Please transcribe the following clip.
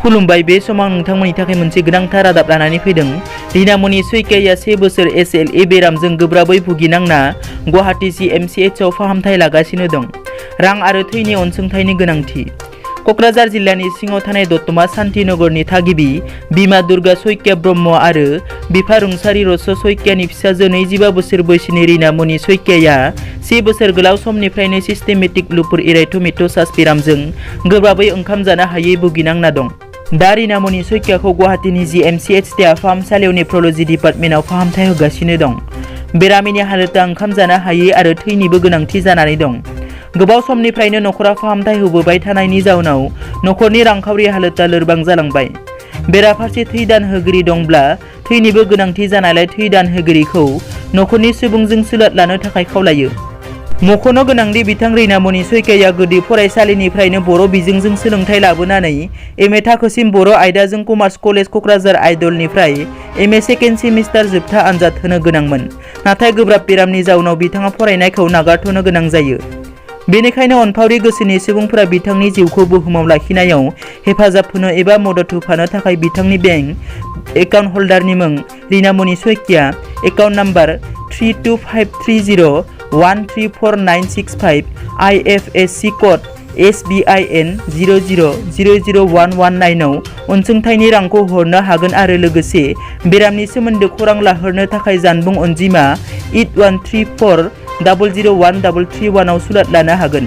खुलुमबाय। बे समाव नोंथांमोननि थाखाय मोनसे गोनांथार रादाब लानानै फैदों। रीनामणि सयकियाया 1 बोसोर SLE बेरामजों गोब्राबै भुगिनांना गुवाहाटी CMCHआव फाहामथाय लागासिनो दं। रां आरो थैनि अनसुंथाइनि गोनांथि। कक्राझार जिल्लानि सिङाव थानाय दतमा शान्तिनगरनि थागिबि बिमा दुर्गा सयकिया ब्रह्म आरो बिफा रुंसारि रस सयकियानि फिसाजो 25 बोसोर बैसोनि रीनामणि सयकियाया 1 बोसोर गोलाव समनिफ्रायनो सिस्टेमेटिक लुपुर इराइथमेट'सास बेरामजों गोब्राबै ओंखाम जानो हायै भुगिनांना दं। दा रीनामणि सयकियाखौ गुवाहाटीनि GMCH देहा फाहामसालियाव नेफ्रल'जी डिपार्टमेन्टआव फाहामथाय होगासिनो दं। बेरामिनि हालोदा ओंखाम जानो हायै आरो थैनिबो गोनांथि जानानै दं। गोबाव समनिफ्रायनो नखरा फाहामथाय होबोबाय थानायनि जाउनाव नखरनि रांखावरि हालोदा लोरबां जालांबाय। बेराफारसे थै दान होगिरि दंब्ला थैनिबो गोनांथि जानायलाय थै दान होगिरिखौ नखरनि सुबुंजों सुलाद लानो थाखाय खावलायो। मख'नो गोनांदि बिथां रीनामणि सयकियाया गुदि फरायसालिनिफ्रायनो बर' बिजोंजों सोलोंथाइ लाबोनानै MA थाखोसिम बर' आयदाजों कमार्स कलेज कक्राझार आइडलनिफ्राय MA सेकेन्ड सेमिस्टार जोबथा आनजाद होनो गोनांमोन। नाथाय गोब्राब बेरामनि जाउनाव बिथाङा फरायनायखौ नागारथ'नो गोनां जायो। बेनिखायनो अनफावरि गोसोनि सुबुंफोरा बिथांनि जिउखौ बुहुमाव लाखिनायाव हेफाजाब होनो एबा मदद होफानो थाखाय बिथांनि बेंक एकाउन्ट हल्डारनि मुं Rinamoni Saikia, account number 32530134965, IFSC code SBIN 00001119 आव अनसुंथाइनि रांखौ हरनो हागोन आरो लोगोसे बेरामनि सोमोन्दो खौरां लाहरनो थाखाय जानबुं अनजिमा 8134001331 आव सुलाद लानो हागोन।